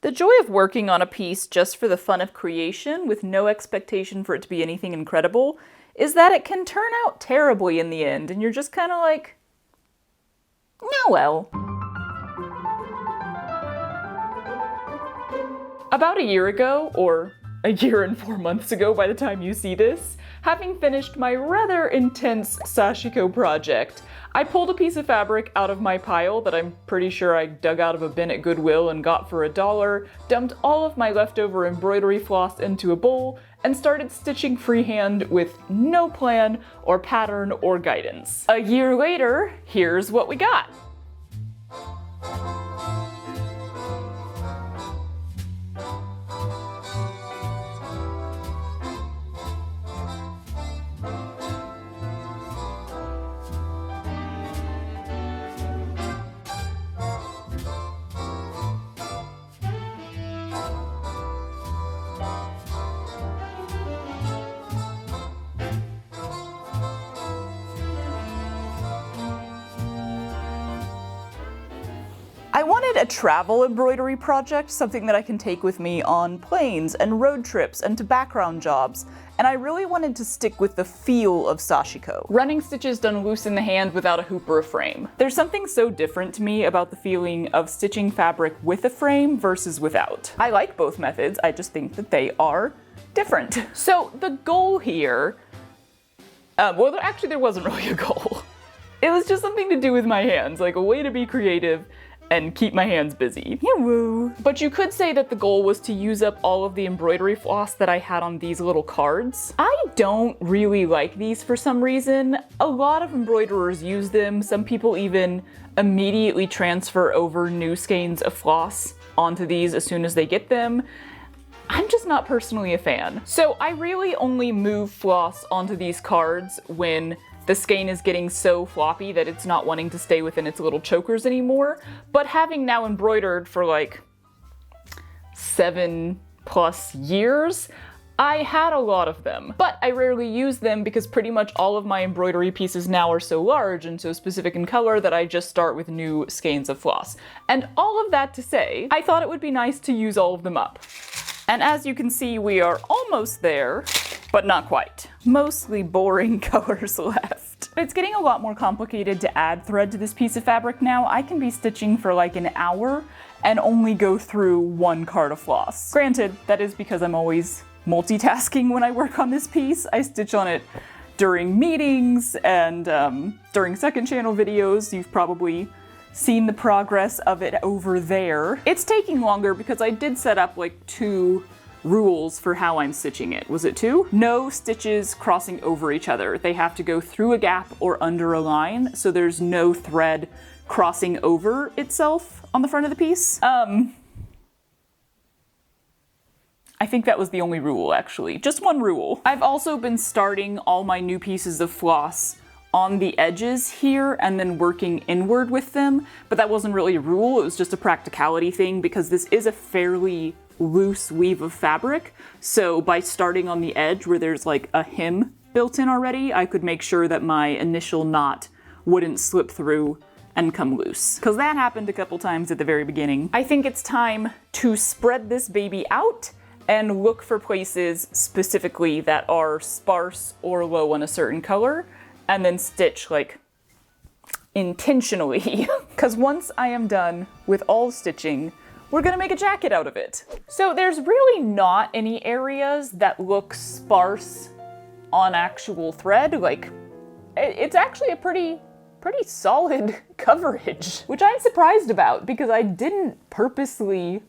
The joy of working on a piece just for the fun of creation with no expectation for it to be anything incredible is that it can turn out terribly in the end, and you're just kind of like, oh well. About a year ago, or a year and 4 months ago by the time you see this, having finished my rather intense sashiko project, I pulled a piece of fabric out of my pile that I'm pretty sure I dug out of a bin at Goodwill and got for $1, dumped all of my leftover embroidery floss into a bowl, and started stitching freehand with no plan or pattern or guidance. A year later, here's what we got. I wanted a travel embroidery project, something that I can take with me on planes and road trips and to background jobs, and I really wanted to stick with the feel of sashiko. Running stitches done loose in the hand without a hoop or a frame. There's something so different to me about the feeling of stitching fabric with a frame versus without. I like both methods, I just think that they are different. So the goal here, well actually there wasn't really a goal. It was just something to do with my hands, like a way to be creative and keep my hands busy. Woo. But you could say that the goal was to use up all of the embroidery floss that I had on these little cards. I don't really like these for some reason. A lot of embroiderers use them. Some people even immediately transfer over new skeins of floss onto these as soon as they get them. I'm just not personally a fan. So I really only move floss onto these cards when the skein is getting so floppy that it's not wanting to stay within its little chokers anymore. But having now embroidered for like 7+ years, I had a lot of them. But I rarely use them because pretty much all of my embroidery pieces now are so large and so specific in color that I just start with new skeins of floss. And all of that to say, I thought it would be nice to use all of them up. And as you can see, we are almost there, but not quite. Mostly boring colors left. But it's getting a lot more complicated to add thread to this piece of fabric now. I can be stitching for like an hour and only go through 1 card of floss. Granted, that is because I'm always multitasking when I work on this piece. I stitch on it during meetings and during second channel videos. You've probably seen the progress of it over there. It's taking longer because I did set up like 2 rules for how I'm stitching it. Was it 2? No stitches crossing over each other. They have to go through a gap or under a line, so there's no thread crossing over itself on the front of the piece. I think that was the only rule, actually. Just 1 rule. I've also been starting all my new pieces of floss on the edges here and then working inward with them, but that wasn't really a rule, it was just a practicality thing because this is a fairly loose weave of fabric, so by starting on the edge where there's like a hem built in already, I could make sure that my initial knot wouldn't slip through and come loose. Because that happened a couple times at the very beginning. I think it's time to spread this baby out and look for places specifically that are sparse or low on a certain color, and then stitch like intentionally. Because once I am done with all stitching, we're gonna make a jacket out of it. So there's really not any areas that look sparse on actual thread. Like, it's actually a pretty solid coverage, which I'm surprised about because I didn't purposely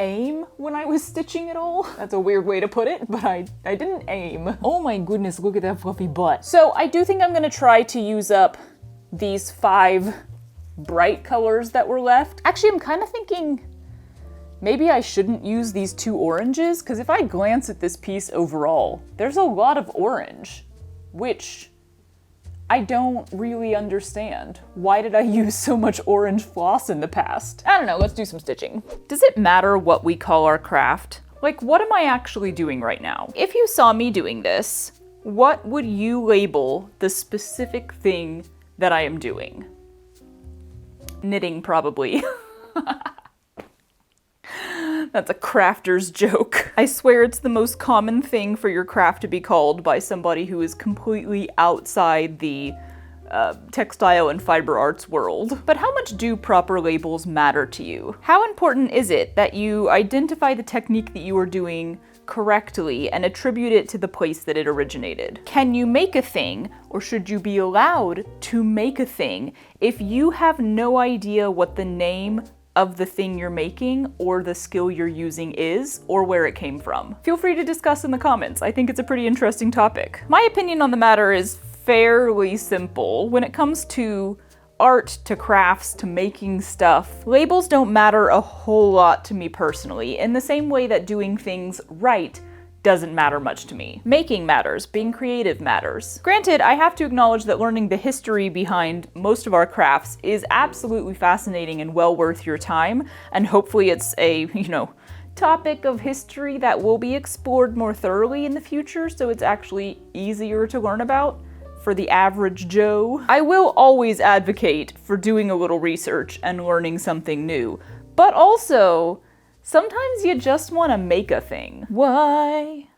aim when I was stitching it all. That's a weird way to put it, but I didn't aim. Oh my goodness, look at that fluffy butt. So I do think I'm gonna try to use up these 5 bright colors that were left. Actually, I'm kind of thinking maybe I shouldn't use these 2 oranges, because if I glance at this piece overall, there's a lot of orange, which I don't really understand. Why did I use so much orange floss in the past? I don't know, let's do some stitching. Does it matter what we call our craft? Like, what am I actually doing right now? If you saw me doing this, what would you label the specific thing that I am doing? Knitting, probably. That's a crafter's joke. I swear it's the most common thing for your craft to be called by somebody who is completely outside the textile and fiber arts world. But how much do proper labels matter to you? How important is it that you identify the technique that you are doing correctly and attribute it to the place that it originated? Can you make a thing, or should you be allowed to make a thing if you have no idea what the name of the thing you're making or the skill you're using is, or where it came from? Feel free to discuss in the comments. I think it's a pretty interesting topic. My opinion on the matter is fairly simple. When it comes to art, to crafts, to making stuff, labels don't matter a whole lot to me personally, in the same way that doing things right doesn't matter much to me. Making matters, being creative matters. Granted, I have to acknowledge that learning the history behind most of our crafts is absolutely fascinating and well worth your time, and hopefully it's a, topic of history that will be explored more thoroughly in the future, so it's actually easier to learn about for the average Joe. I will always advocate for doing a little research and learning something new, but also, sometimes you just want to make a thing. Why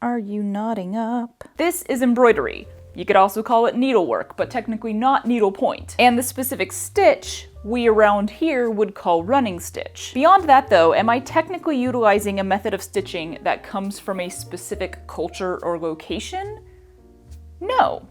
are you nodding up? This is embroidery. You could also call it needlework, but technically not needlepoint. And the specific stitch we around here would call running stitch. Beyond that though, am I technically utilizing a method of stitching that comes from a specific culture or location? No,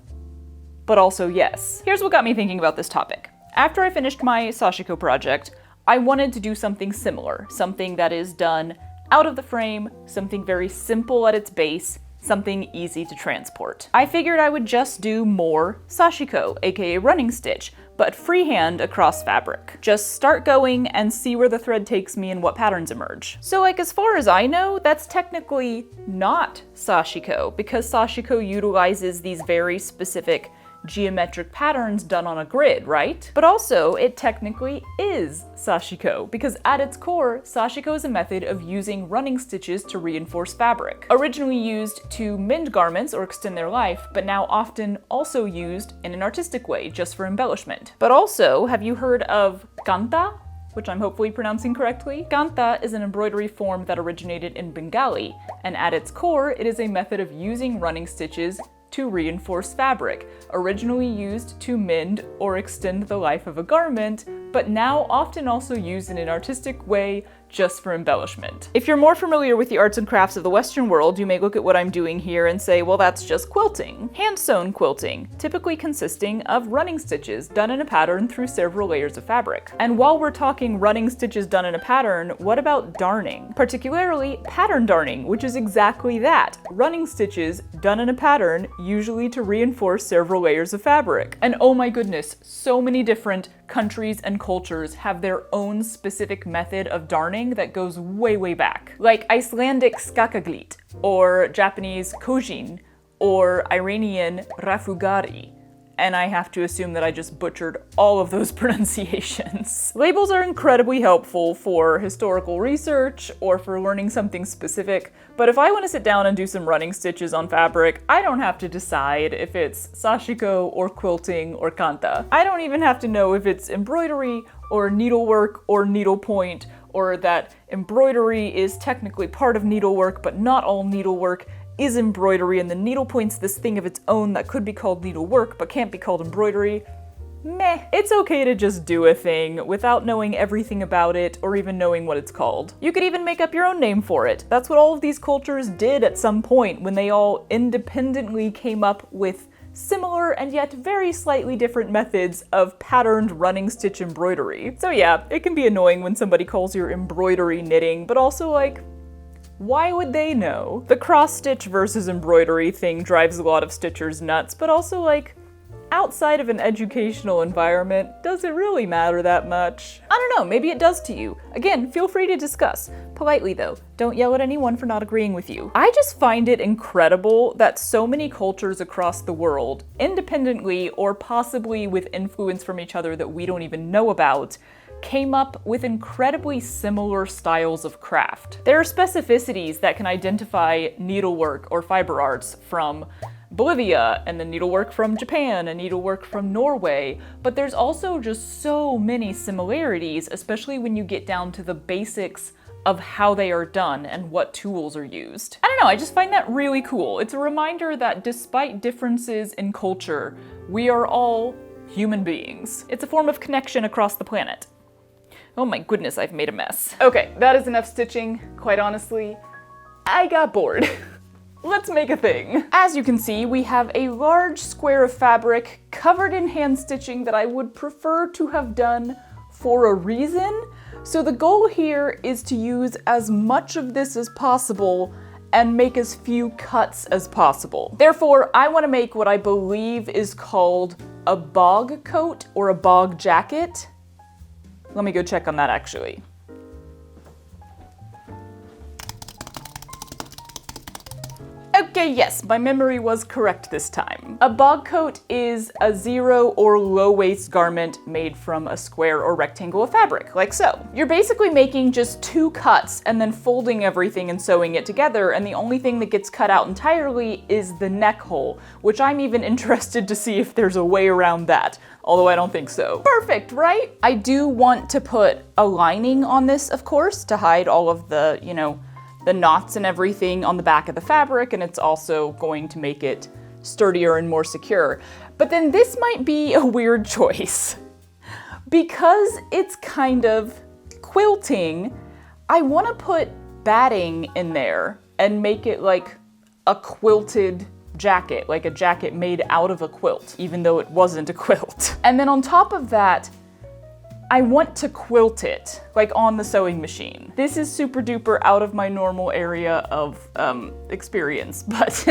but also yes. Here's what got me thinking about this topic. After I finished my sashiko project, I wanted to do something similar, something that is done out of the frame, something very simple at its base, something easy to transport. I figured I would just do more sashiko, aka running stitch, but freehand across fabric. Just start going and see where the thread takes me and what patterns emerge. So as far as I know, that's technically not sashiko, because sashiko utilizes these very specific geometric patterns done on a grid, right? But also, it technically is sashiko, because at its core, sashiko is a method of using running stitches to reinforce fabric. Originally used to mend garments or extend their life, but now often also used in an artistic way, just for embellishment. But also, have you heard of kanta? Which I'm hopefully pronouncing correctly. Kanta is an embroidery form that originated in Bengali, and at its core, it is a method of using running stitches to reinforce fabric, originally used to mend or extend the life of a garment, but now often also used in an artistic way just for embellishment. If you're more familiar with the arts and crafts of the Western world, you may look at what I'm doing here and say, well, that's just quilting. Hand-sewn quilting, typically consisting of running stitches done in a pattern through several layers of fabric. And while we're talking running stitches done in a pattern, what about darning? Particularly pattern darning, which is exactly that. Running stitches done in a pattern, usually to reinforce several layers of fabric. And oh my goodness, so many different countries and cultures have their own specific method of darning that goes way, way back. Like Icelandic skakaglit, or Japanese kojin, or Iranian rafugari. And I have to assume that I just butchered all of those pronunciations. Labels are incredibly helpful for historical research or for learning something specific, but if I want to sit down and do some running stitches on fabric, I don't have to decide if it's sashiko or quilting or kanta. I don't even have to know if it's embroidery or needlework or needlepoint, or that embroidery is technically part of needlework, but not all needlework is embroidery, and the needlepoint's this thing of its own that could be called needlework but can't be called embroidery. Meh. It's okay to just do a thing without knowing everything about it or even knowing what it's called. You could even make up your own name for it. That's what all of these cultures did at some point when they all independently came up with similar and yet very slightly different methods of patterned running stitch embroidery. So yeah, it can be annoying when somebody calls your embroidery knitting, but also why would they know? The cross-stitch versus embroidery thing drives a lot of stitchers nuts, but also outside of an educational environment, does it really matter that much? I don't know, maybe it does to you. Again, feel free to discuss. Politely though, don't yell at anyone for not agreeing with you. I just find it incredible that so many cultures across the world, independently or possibly with influence from each other that we don't even know about, came up with incredibly similar styles of craft. There are specificities that can identify needlework or fiber arts from Bolivia, and then needlework from Japan and needlework from Norway, but there's also just so many similarities, especially when you get down to the basics of how they are done and what tools are used. I don't know, I just find that really cool. It's a reminder that despite differences in culture, we are all human beings. It's a form of connection across the planet. Oh my goodness, I've made a mess. Okay, that is enough stitching. Quite honestly, I got bored. Let's make a thing. As you can see, we have a large square of fabric covered in hand stitching that I would prefer to have done for a reason. So the goal here is to use as much of this as possible and make as few cuts as possible. Therefore, I want to make what I believe is called a bog coat or a bog jacket. Let me go check on that actually. Okay, yes, my memory was correct this time. A bog coat is a zero or low waist garment made from a square or rectangle of fabric, like so. You're basically making just 2 cuts and then folding everything and sewing it together, and the only thing that gets cut out entirely is the neck hole, which I'm even interested to see if there's a way around that, although I don't think so. Perfect, right? I do want to put a lining on this, of course, to hide all of the, the knots and everything on the back of the fabric, and it's also going to make it sturdier and more secure. But then this might be a weird choice. Because it's kind of quilting, I want to put batting in there and make it like a quilted jacket, like a jacket made out of a quilt, even though it wasn't a quilt. And then on top of that, I want to quilt it, like on the sewing machine. This is super duper out of my normal area of experience, but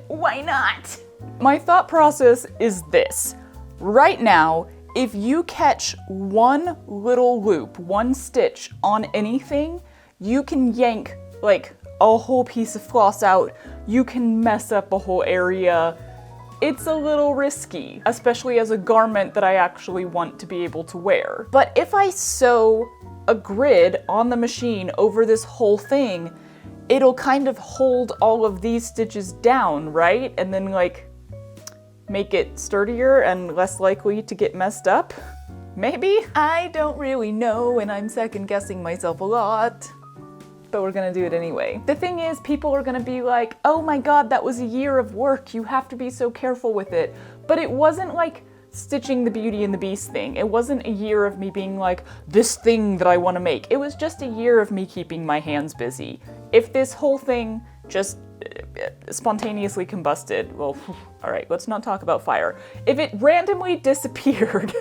why not? My thought process is this. Right now, if you catch one little loop, one stitch on anything, you can yank like a whole piece of floss out. You can mess up a whole area. It's a little risky, especially as a garment that I actually want to be able to wear. But if I sew a grid on the machine over this whole thing, it'll kind of hold all of these stitches down, right? And then like make it sturdier and less likely to get messed up? Maybe? I don't really know, and I'm second guessing myself a lot. But we're gonna do it anyway. The thing is, people are gonna be like, oh my god, that was a year of work, you have to be so careful with it. But it wasn't like stitching the Beauty and the Beast thing. It wasn't a year of me being like, this thing that I wanna make. It was just a year of me keeping my hands busy. If this whole thing just spontaneously combusted, well, all right, let's not talk about fire. If it randomly disappeared,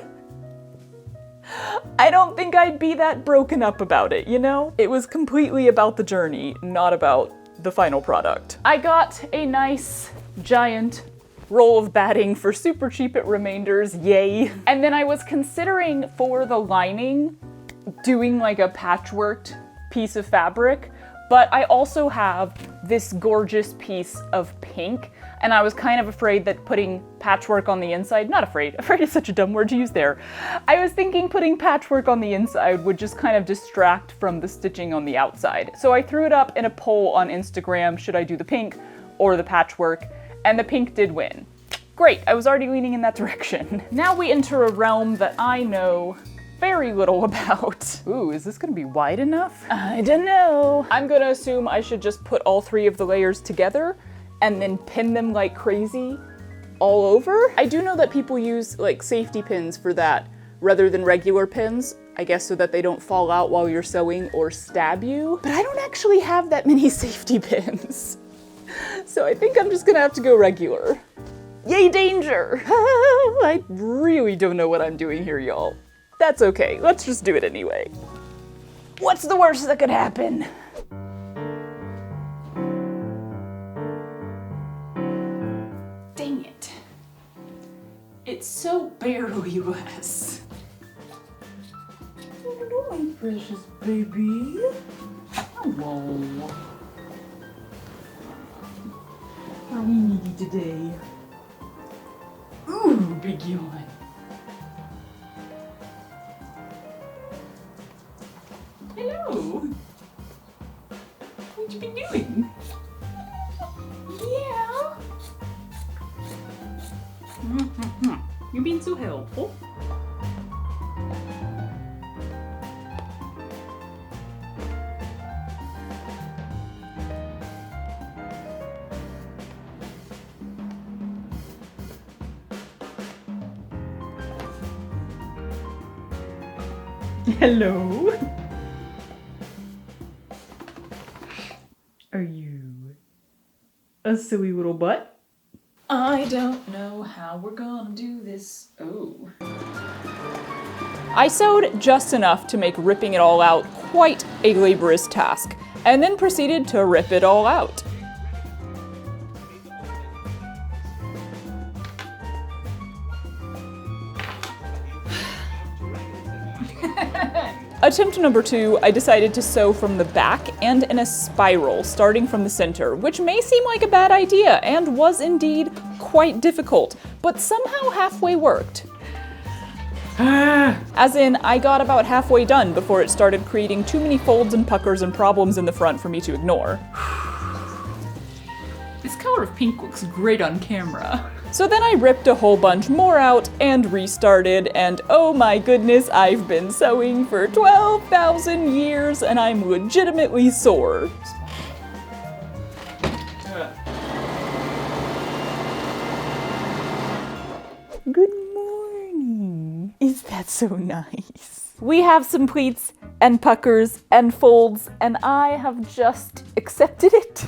I don't think I'd be that broken up about it, you know? It was completely about the journey, not about the final product. I got a nice, giant roll of batting for super cheap at Remainders, yay. And then I was considering for the lining, doing like a patchworked piece of fabric, but I also have this gorgeous piece of pink, and I was kind of afraid that putting patchwork on the inside, not afraid is such a dumb word to use there. I was thinking putting patchwork on the inside would just kind of distract from the stitching on the outside. So I threw it up in a poll on Instagram, should I do the pink or the patchwork? And the pink did win. Great, I was already leaning in that direction. Now we enter a realm that I know very little about. Ooh, is this gonna be wide enough? I don't know. I'm gonna assume I should just put all 3 of the layers together and then pin them like crazy all over. I do know that people use like safety pins for that rather than regular pins, I guess so that they don't fall out while you're sewing or stab you. But I don't actually have that many safety pins. So I think I'm just gonna have to go regular. Yay, danger! I really don't know what I'm doing here, y'all. That's okay, let's just do it anyway. What's the worst that could happen? Dang it. It's so barely less. Hello, my precious baby. Hello. How are we needy today? Ooh, big yawn. Hello. What you been doing? Yeah. You've been so helpful. Hello. Are you a silly little butt? I don't know how we're gonna do this. Oh. I sewed just enough to make ripping it all out quite a laborious task, and then proceeded to rip it all out. Attempt number 2, I decided to sew from the back and in a spiral, starting from the center, which may seem like a bad idea, and was indeed quite difficult, but somehow halfway worked. As in, I got about halfway done before it started creating too many folds and puckers and problems in the front for me to ignore. This color of pink looks great on camera. So then I ripped a whole bunch more out and restarted, and oh my goodness, I've been sewing for 12,000 years and I'm legitimately sore. Good morning. Is that so nice? We have some pleats and puckers and folds, and I have just accepted it.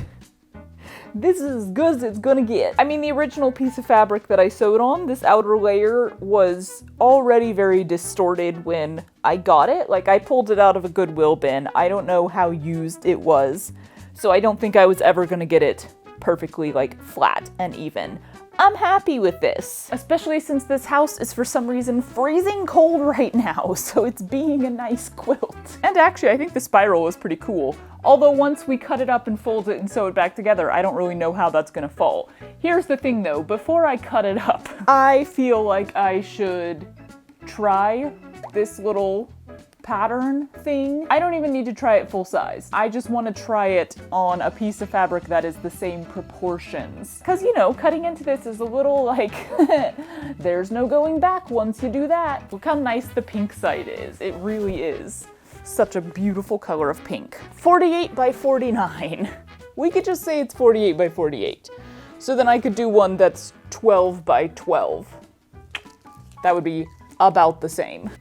This is as good as it's gonna get. I mean, the original piece of fabric that I sewed on, this outer layer, was already very distorted when I got it. Like, I pulled it out of a Goodwill bin. I don't know how used it was, so I don't think I was ever gonna get it perfectly, like, flat and even. I'm happy with this, especially since this house is for some reason freezing cold right now, so it's being a nice quilt. And actually, I think the spiral is pretty cool. Although once we cut it up and fold it and sew it back together, I don't really know how that's gonna fall. Here's the thing though, before I cut it up, I feel like I should try this little pattern thing. I don't even need to try it full size. I just want to try it on a piece of fabric that is the same proportions. Because, you know, cutting into this is a little like, there's no going back once you do that. Look how nice the pink side is. It really is. Such a beautiful color of pink. 48 by 49. We could just say it's 48 by 48. So then I could do one that's 12 by 12. That would be about the same.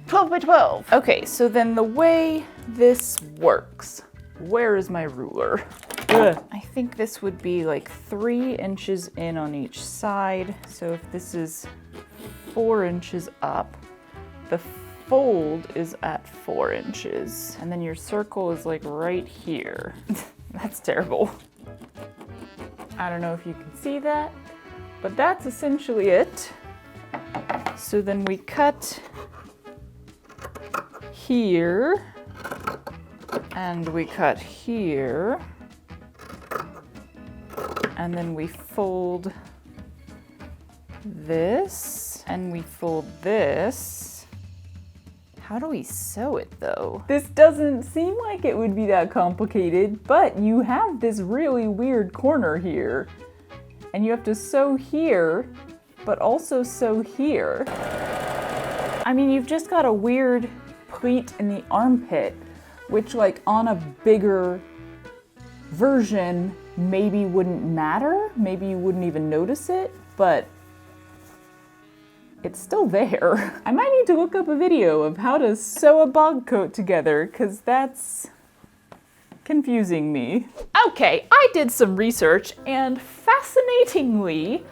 12 by 12. Okay, so then the way this works, where is my ruler? Ugh. I think this would be like 3 inches in on each side. So if this is 4 inches up, the fold is at 4 inches. And then your circle is like right here. That's terrible. I don't know if you can see that, but that's essentially it. So then we cut here, and we cut here, and then we fold this, and we fold this. How do we sew it though? This doesn't seem like it would be that complicated, but you have this really weird corner here, and you have to sew here, but also sew here. I mean, you've just got a weird pleat in the armpit, which like on a bigger version maybe wouldn't matter, maybe you wouldn't even notice it, but it's still there. I might need to look up a video of how to sew a bog coat together, because that's confusing me. Okay, I did some research, and fascinatingly,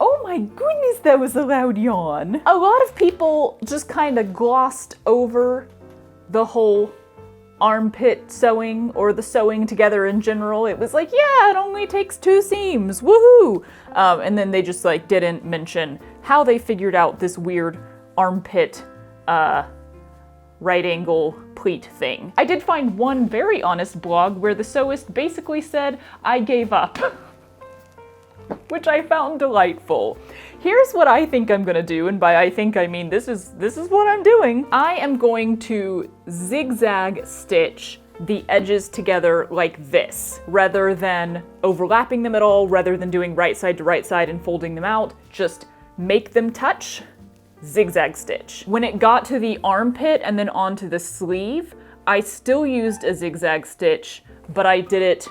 oh my goodness, that was a loud yawn. A lot of people just kind of glossed over the whole armpit sewing or the sewing together in general. It was like, yeah, it only takes 2 seams, woohoo! And then they just like didn't mention how they figured out this weird armpit right angle pleat thing. I did find one very honest blog where the sewist basically said, I gave up. Which I found delightful. Here's what I think I'm gonna do, and by I think I mean this is what I'm doing. I am going to zigzag stitch the edges together like this, rather than overlapping them at all, rather than doing right side to right side and folding them out. Just make them touch, zigzag stitch. When it got to the armpit and then onto the sleeve, I still used a zigzag stitch, but I did it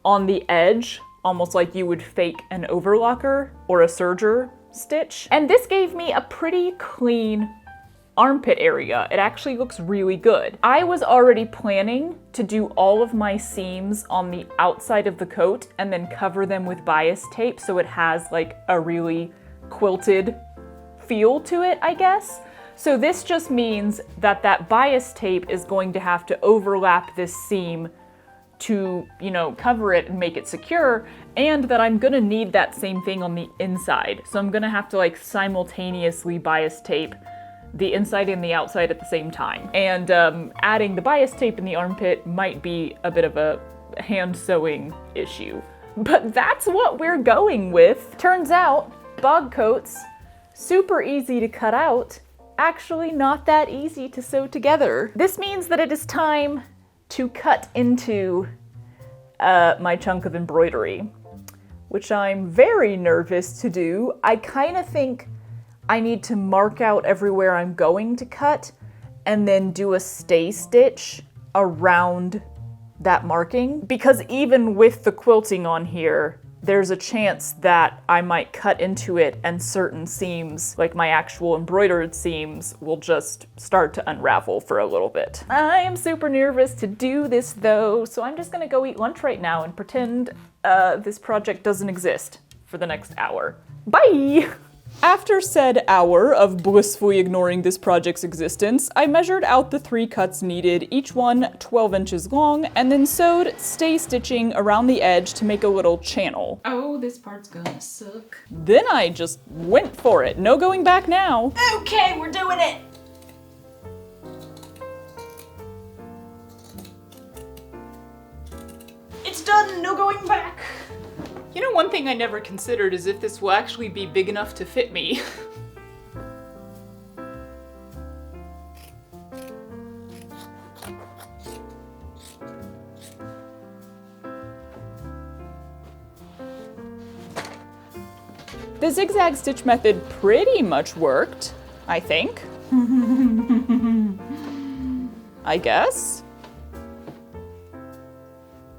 on the edge, almost like you would fake an overlocker or a serger stitch. And this gave me a pretty clean armpit area. It actually looks really good. I was already planning to do all of my seams on the outside of the coat and then cover them with bias tape so it has like a really quilted feel to it, I guess. So this just means that that bias tape is going to have to overlap this seam to, you know, cover it and make it secure, and that I'm gonna need that same thing on the inside. So I'm gonna have to like simultaneously bias tape the inside and the outside at the same time. And adding the bias tape in the armpit might be a bit of a hand sewing issue. But that's what we're going with. Turns out, bog coats, super easy to cut out, actually not that easy to sew together. This means that it is time to cut into my chunk of embroidery, which I'm very nervous to do. I kind of think I need to mark out everywhere I'm going to cut and then do a stay stitch around that marking, because even with the quilting on here, there's a chance that I might cut into it and certain seams, like my actual embroidered seams, will just start to unravel for a little bit. I am super nervous to do this though, so I'm just gonna go eat lunch right now and pretend this project doesn't exist for the next hour. Bye! After said hour of blissfully ignoring this project's existence, I measured out the 3 cuts needed, each one 12 inches long, and then sewed stay stitching around the edge to make a little channel. Oh, this part's gonna suck. Then I just went for it. No going back now. Okay, we're doing it! It's done, no going back! You know, one thing I never considered is if this will actually be big enough to fit me. The zigzag stitch method pretty much worked, I think. I guess.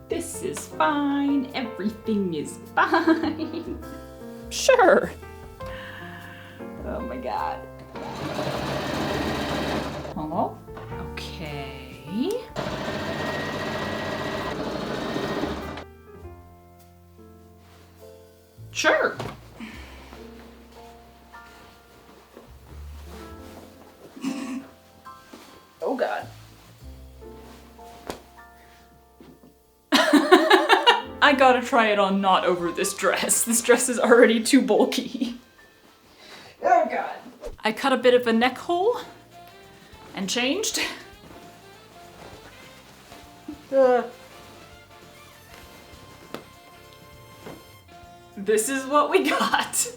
This is fine, everything is fine. Sure. Oh my god. Oh, okay. Sure. Oh god. I gotta try it on not over this dress. This dress is already too bulky. Oh god. I cut a bit of a neck hole and changed. This is what we got.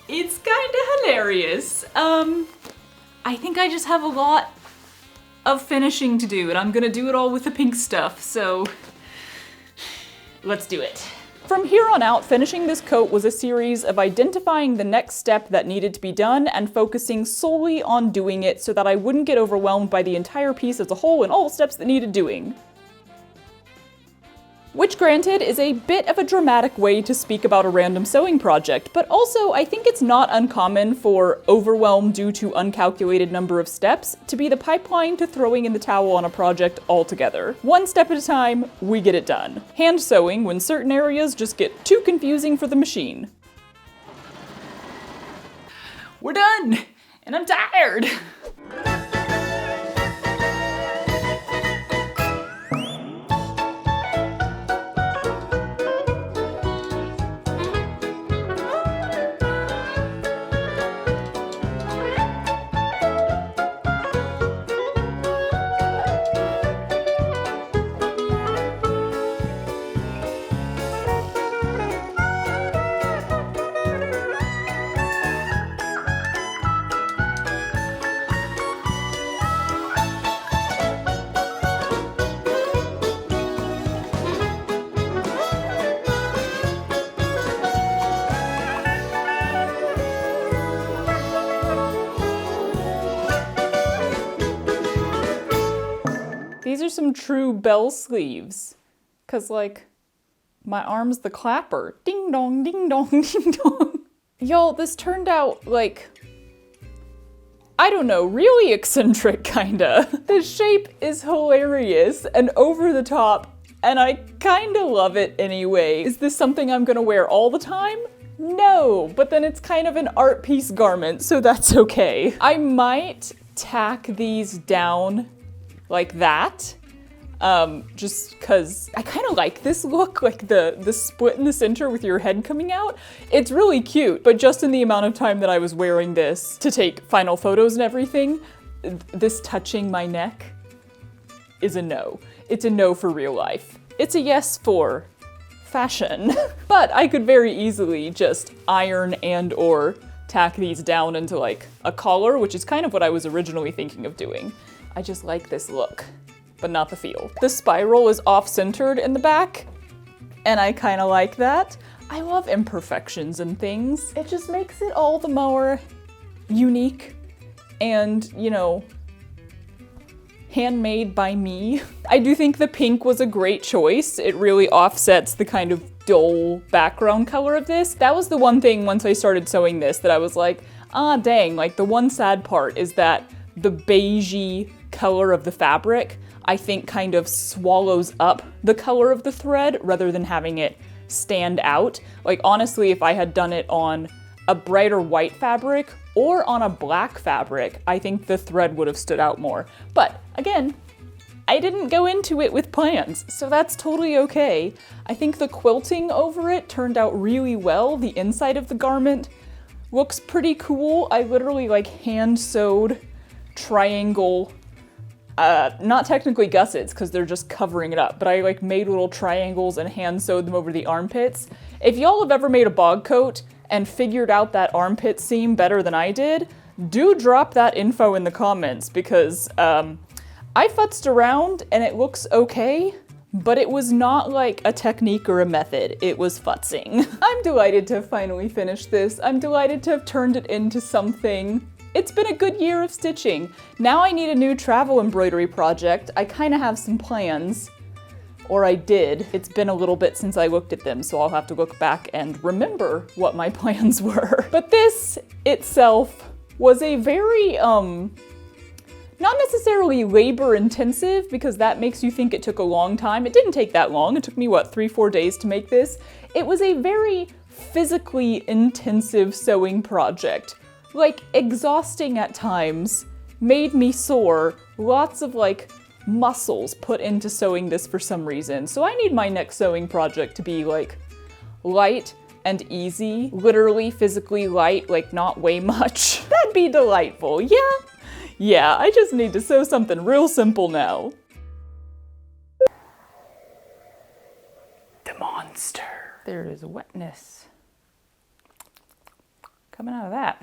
It's kinda hilarious. I think I just have a lot of finishing to do, and I'm gonna do it all with the pink stuff, so let's do it. From here on out, finishing this coat was a series of identifying the next step that needed to be done and focusing solely on doing it so that I wouldn't get overwhelmed by the entire piece as a whole and all steps that needed doing. Which, granted, is a bit of a dramatic way to speak about a random sewing project, but also I think it's not uncommon for overwhelm due to uncalculated number of steps to be the pipeline to throwing in the towel on a project altogether. One step at a time, we get it done. Hand sewing when certain areas just get too confusing for the machine. We're done, and I'm tired. some true bell sleeves. 'Cause like, my arm's the clapper. Ding dong, ding dong, ding dong. Y'all, this turned out like, I don't know, really eccentric kinda. The shape is hilarious and over the top, and I kinda love it anyway. Is this something I'm gonna wear all the time? No, but then it's kind of an art piece garment, so that's okay. I might tack these down like that, just cause I kind of like this look, like the split in the center with your head coming out. It's really cute, but just in the amount of time that I was wearing this to take final photos and everything, this touching my neck is a no. It's a no for real life. It's a yes for fashion. But I could very easily just iron and or tack these down into like a collar, which is kind of what I was originally thinking of doing. I just like this look, but not the feel. The spiral is off-centered in the back, and I kind of like that. I love imperfections and things. It just makes it all the more unique and, you know, handmade by me. I do think the pink was a great choice. It really offsets the kind of dull background color of this. That was the one thing once I started sewing this that I was like, ah dang, like the one sad part is that the beigey color of the fabric, I think kind of swallows up the color of the thread rather than having it stand out. Like honestly, if I had done it on a brighter white fabric or on a black fabric, I think the thread would have stood out more. But again, I didn't go into it with plans, so that's totally okay. I think the quilting over it turned out really well. The inside of the garment looks pretty cool. I literally like hand sewed triangle, not technically gussets because they're just covering it up, but I like made little triangles and hand sewed them over the armpits. If y'all have ever made a bog coat and figured out that armpit seam better than I did, do drop that info in the comments because I futzed around and it looks okay, but it was not like a technique or a method, it was futzing. I'm delighted to have finally finished this. I'm delighted to have turned it into something. It's been a good year of stitching. Now I need a new travel embroidery project. I kind of have some plans, or I did. It's been a little bit since I looked at them, so I'll have to look back and remember what my plans were. But this itself was a very, not necessarily labor intensive, because that makes you think it took a long time. It didn't take that long. It took me, what, 3-4 days to make this? It was a very physically intensive sewing project. Like, exhausting at times, made me sore, lots of like muscles put into sewing this for some reason. So I need my next sewing project to be like light and easy, literally physically light, like not weigh much. That'd be delightful, yeah? Yeah, I just need to sew something real simple now. The monster. There is wetness coming out of that.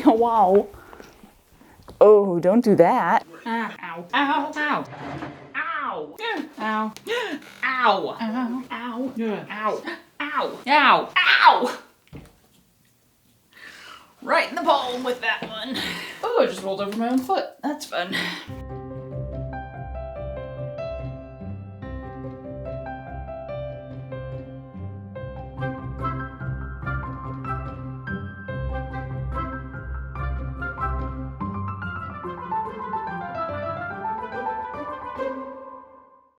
Wow. Oh, don't do that. Ow, ow, ow, ow. Ow. Ow. Ow. Ow. Ow. Ow. Ow. Ow. Ow. Right in the palm with that one. Oh, I just rolled over my own foot. That's fun.